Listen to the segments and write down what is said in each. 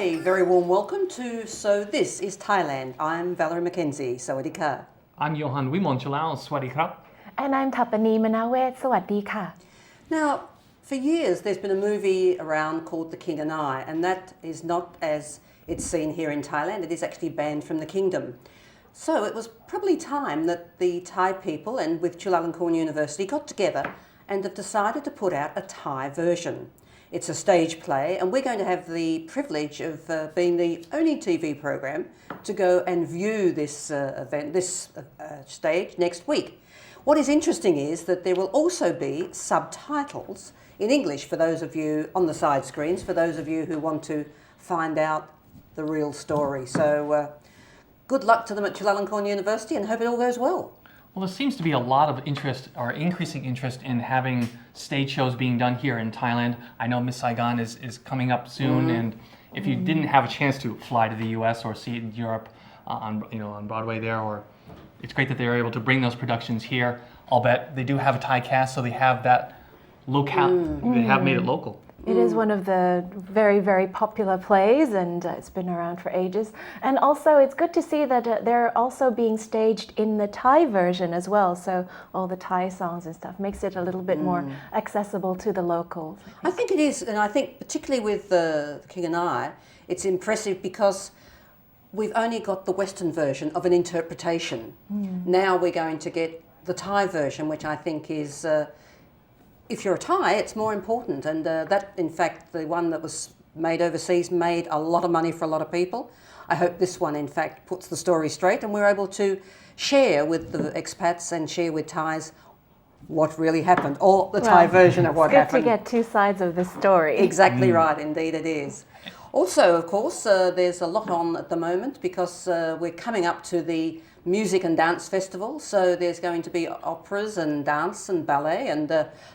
A very warm welcome to So This is Thailand. I'm Valerie Mackenzie. Sawadee ka. I'm Johan Wimonchulao. Swadee krap. And I'm Thapani Manawet. สวัสดีค่ะ Now, for years there's been a movie around called The King and I, and that is not as it's seen here in Thailand. It is actually banned from the kingdom. So it was probably time that the Thai people and with Chulalongkorn University got together and have decided to put out a Thai version. It's a stage play, and we're going to have the privilege of being the only TV program to go and view this stage next week. What is interesting is that there will also be subtitles in English for those of you on the side screens, for those of you who want to find out the real story. So good luck to them at Chulalongkorn University and hope it all goes well. Well, there seems to be a lot of interest or increasing interest in having stage shows being done here in Thailand. I know Miss Saigon is coming up soon, and if you didn't have a chance to fly to the U.S. or see it in Europe on Broadway there, or it's great that they're able to bring those productions here. I'll bet they do have a Thai cast, so they have that locale. They have made it local. It is one of the very, very popular plays, and it's been around for ages. And also, it's good to see that they're also being staged in the Thai version as well. So all the Thai songs and stuff makes it a little bit more accessible to the locals. I think it is, and I think particularly with The King and I, it's impressive because we've only got the Western version of an interpretation. Now we're going to get the Thai version, which I think is... if you're a Thai, it's more important, and that, in fact, the one that was made overseas made a lot of money for a lot of people. I hope this one, in fact, puts the story straight, and we're able to share with the expats and share with Thais what really happened, or the Thai version of what happened. It's good to get two sides of the story. Exactly right, indeed it is. Also, of course, there's a lot on at the moment because we're coming up to the Music and Dance Festival, so there's going to be operas and dance and ballet and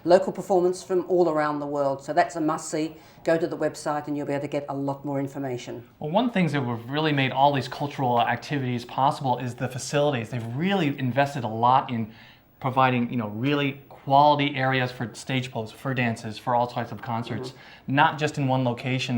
local performance from all around the world. So that's a must-see. Go to the website and you'll be able to get a lot more information. Well, one of the things that have really made all these cultural activities possible is the facilities. They've really invested a lot in providing, really quality areas for stage plays, for dances, for all types of concerts, not just in one location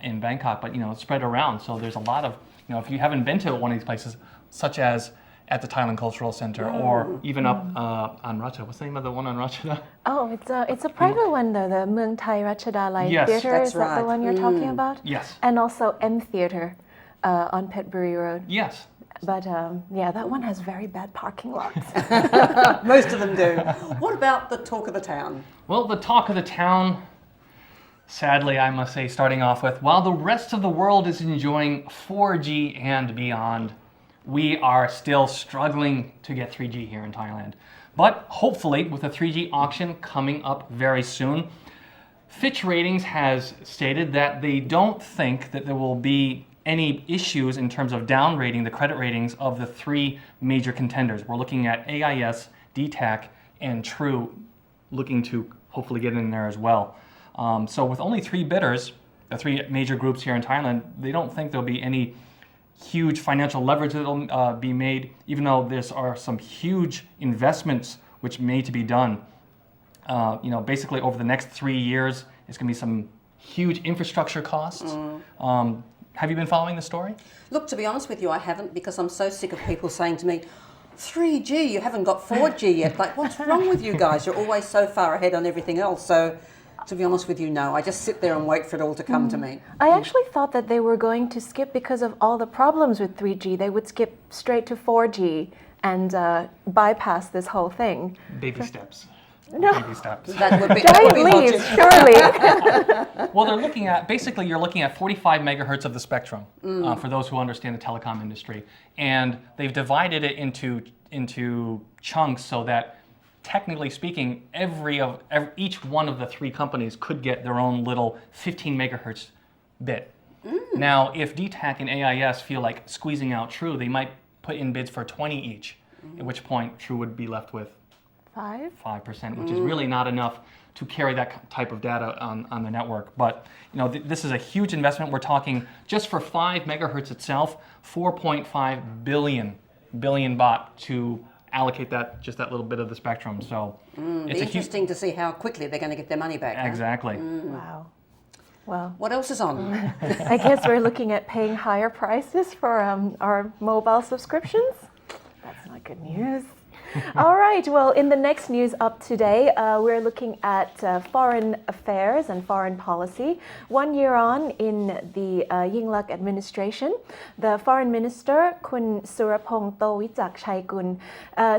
in Bangkok, but spread around. So there's a lot of, if you haven't been to one of these places, such as at the Thailand Cultural Center, or even up on Ratcha. What's the name of the one on Ratcha? Oh, it's a private one though, the Muang Thai Ratchadarlai Theatre. That's is that right. the one you're talking about? Yes. And also M Theatre on Petbury Road. Yes. But that one has very bad parking lots. Most of them do. What about the talk of the town? Well, the talk of the town, sadly, I must say, starting off with, while the rest of the world is enjoying 4G and beyond, we are still struggling to get 3G here in Thailand. But hopefully, with the 3G auction coming up very soon, Fitch Ratings has stated that they don't think that there will be any issues in terms of downrating the credit ratings of the three major contenders. We're looking at AIS, DTAC, and True, looking to hopefully get in there as well. So with only three bidders, the three major groups here in Thailand, they don't think there'll be any huge financial leverage that will be made, even though there are some huge investments which need to be done. Basically over the next 3 years, it's going to be some huge infrastructure costs. Have you been following the story? Look, to be honest with you, I haven't, because I'm so sick of people saying to me, 3G, you haven't got 4G yet. Like, what's wrong with you guys? You're always so far ahead on everything else. So, to be honest with you, no. I just sit there and wait for it all to come to me. I actually thought that they were going to skip because of all the problems with 3G. They would skip straight to 4G and bypass this whole thing. Baby steps. No. Baby steps. That would be, Giant leaps, surely. Well, you're looking at 45 megahertz of the spectrum, for those who understand the telecom industry. And they've divided it into chunks so that, technically speaking, each one of the three companies could get their own little 15 megahertz bit. Now, if DTAC and AIS feel like squeezing out True, they might put in bids for 20 each, at which point True would be left with 5%, which is really not enough to carry that type of data on the network. But this is a huge investment. We're talking just for 5 megahertz itself, 4.5 billion baht to allocate that little bit of the spectrum. So it's interesting to see how quickly they're going to get their money back. Exactly. Wow. Well, What else is on? I guess we're looking at paying higher prices for our mobile subscriptions. That's not good news. All right, well, in the next news up today, we're looking at foreign affairs and foreign policy. 1 year on in the Yingluck administration, the foreign minister, Kun Surapong Towichak-Chaikun,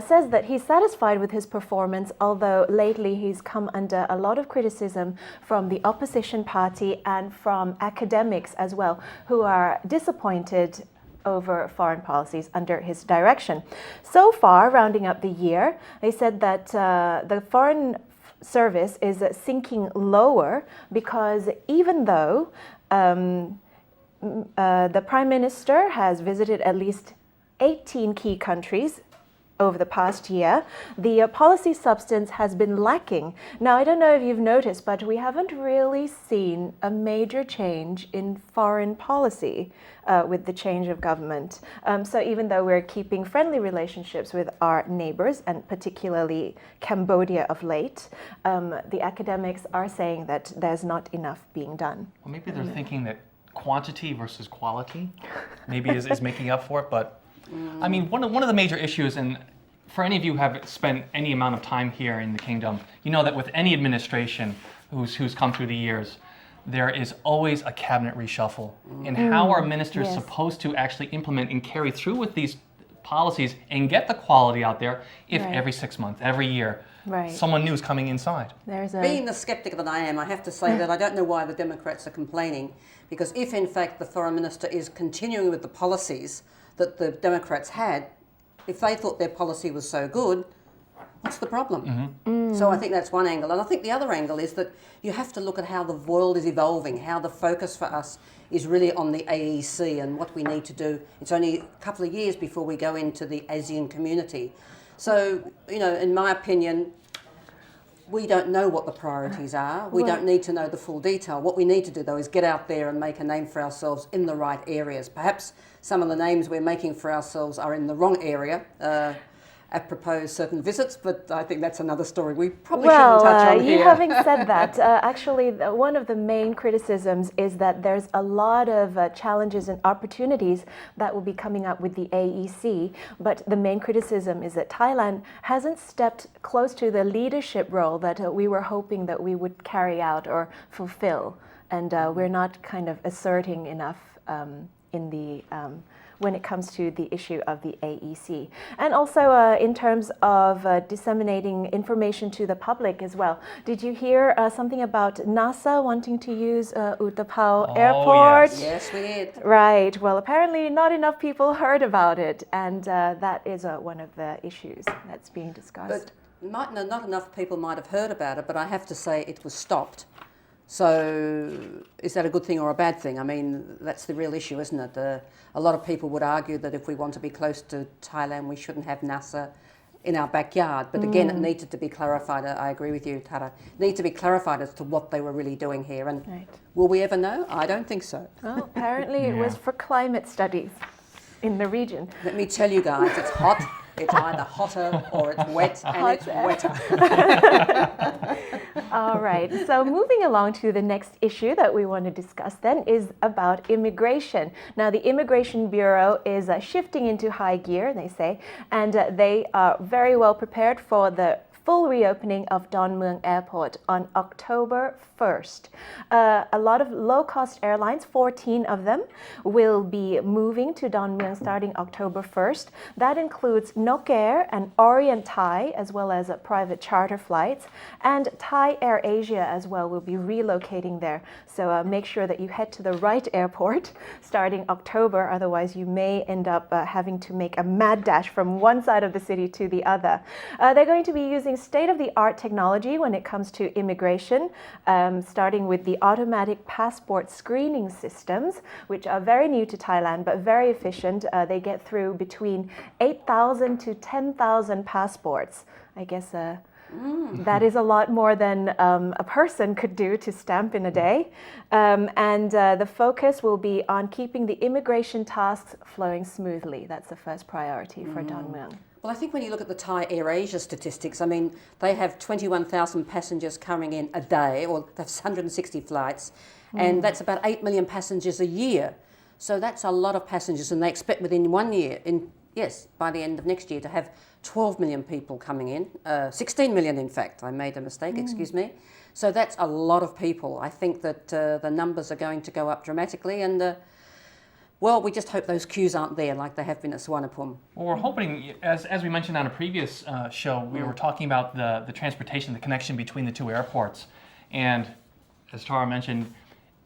says that he's satisfied with his performance, although lately he's come under a lot of criticism from the opposition party and from academics as well, who are disappointed over foreign policies under his direction. So far, rounding up the year, they said that the foreign service is sinking lower because even though the Prime Minister has visited at least 18 key countries over the past year, the policy substance has been lacking. Now, I don't know if you've noticed, but we haven't really seen a major change in foreign policy with the change of government. So even though we're keeping friendly relationships with our neighbors, and particularly Cambodia of late, the academics are saying that there's not enough being done. Well, maybe they're thinking that quantity versus quality maybe is making up for it, but I mean, one of the major issues, and for any of you who have spent any amount of time here in the kingdom, you know that with any administration who's come through the years, there is always a cabinet reshuffle. And how are ministers supposed to actually implement and carry through with these policies and get the quality out there if every 6 months, every year, someone new is coming inside? Being the skeptic that I am, I have to say that I don't know why the Democrats are complaining, because if in fact the foreign minister is continuing with the policies that the Democrats had, if they thought their policy was so good, what's the problem? So I think that's one angle. And I think the other angle is that you have to look at how the world is evolving, how the focus for us is really on the AEC and what we need to do. It's only a couple of years before we go into the ASEAN community. So, you know, in my opinion, we don't know what the priorities are. We don't need to know the full detail. What we need to do, though, is get out there and make a name for ourselves in the right areas. Perhaps some of the names we're making for ourselves are in the wrong area, apropos certain visits, but I think that's another story we probably shouldn't touch on here. Having said that, actually, one of the main criticisms is that there's a lot of challenges and opportunities that will be coming up with the AEC, but the main criticism is that Thailand hasn't stepped close to the leadership role that we were hoping that we would carry out or fulfill, and we're not kind of asserting enough in the when it comes to the issue of the AEC. And also in terms of disseminating information to the public as well. Did you hear something about NASA wanting to use Utapao Airport? Yes, we did. Right. Well, apparently not enough people heard about it, and that is one of the issues that's being discussed. But not enough people might have heard about it, but I have to say it was stopped. So is that a good thing or a bad thing? I mean, that's the real issue, isn't it? A lot of people would argue that if we want to be close to Thailand, we shouldn't have NASA in our backyard. But again, it needed to be clarified. I agree with you, Tara. It needed to be clarified as to what they were really doing here. And will we ever know? I don't think so. Well, apparently it was for climate studies in the region. Let me tell you guys, it's hot. It's either hotter or it's wet, and it's wetter. All right, so moving along to the next issue that we want to discuss then is about immigration. Now, the Immigration Bureau is shifting into high gear, they say, and they are very well prepared for the full reopening of Don Mueang Airport on October 1st. A lot of low-cost airlines, 14 of them, will be moving to Don Mueang starting October 1st. That includes Nok Air and Orient Thai, as well as private charter flights, and Thai Air Asia as well will be relocating there. So make sure that you head to the right airport starting October, otherwise you may end up having to make a mad dash from one side of the city to the other. They're going to be using state-of-the-art technology when it comes to immigration, starting with the automatic passport screening systems, which are very new to Thailand but very efficient. They get through between 8,000 to 10,000 passports. I guess that is a lot more than a person could do to stamp in a day. And the focus will be on keeping the immigration tasks flowing smoothly. That's the first priority for Don Mueang. Well, I think when you look at the Thai AirAsia statistics, I mean, they have 21,000 passengers coming in a day, or that's 160 flights, and that's about 8 million passengers a year. So that's a lot of passengers, and they expect within 1 year, by the end of next year, to have 12 million people coming in, 16 million in fact, I made a mistake, excuse me. So that's a lot of people. I think that the numbers are going to go up dramatically, and well, we just hope those queues aren't there like they have been at Suvarnabhumi. Well, we're hoping, as we mentioned on a previous show, we were talking about the transportation, the connection between the two airports. And as Tara mentioned,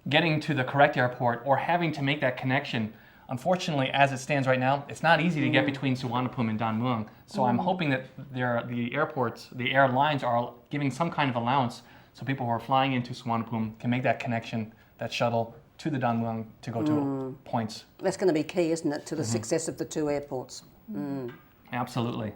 getting to the correct airport or having to make that connection, unfortunately, as it stands right now, it's not easy to get between Suvarnabhumi and Don Mueang. So I'm hoping that the airlines are giving some kind of allowance so people who are flying into Suvarnabhumi can make that connection, that shuttle, to the Don Mueang to go to points. That's going to be key, isn't it, to the success of the two airports? Absolutely.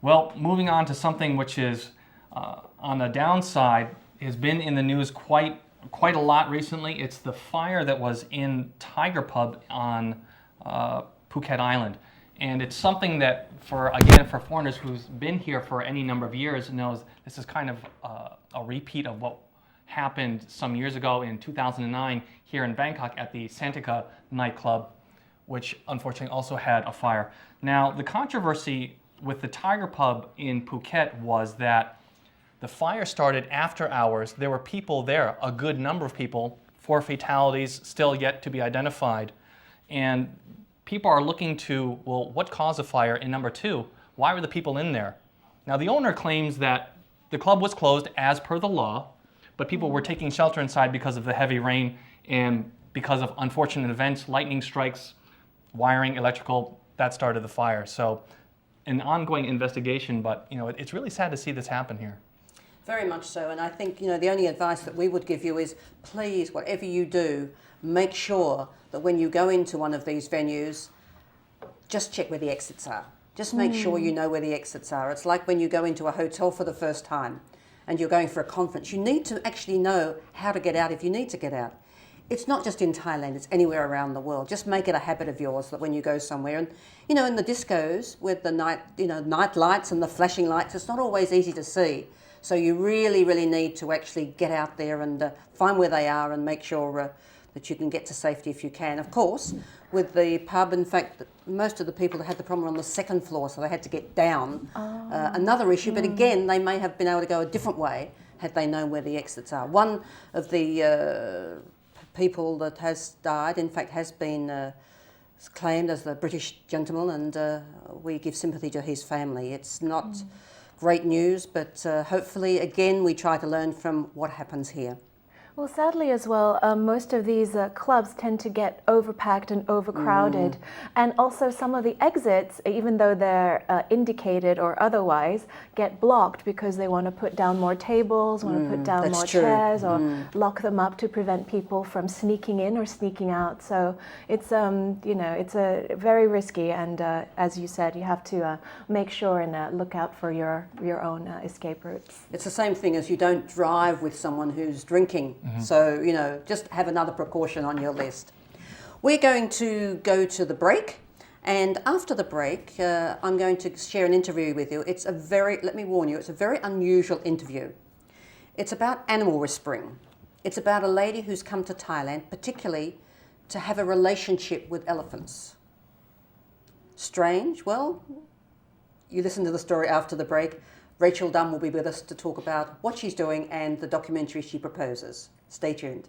Well, moving on to something which is on the downside, has been in the news quite a lot recently. It's the fire that was in Tiger Pub on Phuket Island. And it's something that, for foreigners who's been here for any number of years, knows this is kind of a repeat of what happened some years ago in 2009 here in Bangkok at the Santika nightclub, which unfortunately also had a fire. Now, the controversy with the Tiger Pub in Phuket was that the fire started after hours. There were people there, a good number of people, 4 fatalities still yet to be identified. And people are looking to, well, what caused the fire? And number 2, why were the people in there? Now, the owner claims that the club was closed as per the law, but people were taking shelter inside because of the heavy rain and because of unfortunate events, lightning strikes, wiring, electrical, that started the fire. So an ongoing investigation, but it's really sad to see this happen here. Very much so, and I think the only advice that we would give you is, please, whatever you do, make sure that when you go into one of these venues, just check where the exits are. Just make sure you know where the exits are. It's like when you go into a hotel for the first time and you're going for a conference, you need to actually know how to get out if you need to get out. It's not just in Thailand, it's anywhere around the world. Just make it a habit of yours that when you go somewhere, and in the discos with the night lights and the flashing lights, it's not always easy to see. So you really, really need to actually get out there and find where they are and make sure that you can get to safety if you can. Of course, with the pub, in fact, most of the people that had the problem were on the 2nd floor, so they had to get down. Another issue, but again, they may have been able to go a different way had they known where the exits are. One of the people that has died, in fact, has been claimed as the British gentleman, and we give sympathy to his family. It's not great news, but hopefully, again, we try to learn from what happens here. Well, sadly as well, most of these clubs tend to get overpacked and overcrowded. And also some of the exits, even though they're indicated or otherwise, get blocked because they want to put down more tables, want to put down more chairs, or lock them up to prevent people from sneaking in or sneaking out. So it's, it's a very risky, and as you said, you have to make sure and look out for your own escape routes. It's the same thing as you don't drive with someone who's drinking. So, just have another precaution on your list. We're going to go to the break, and after the break, I'm going to share an interview with you. Let me warn you, it's a very unusual interview. It's about animal whispering. It's about a lady who's come to Thailand, particularly to have a relationship with elephants. Strange? Well, you listen to the story after the break. Rachel Dunn will be with us to talk about what she's doing and the documentary she proposes. Stay tuned.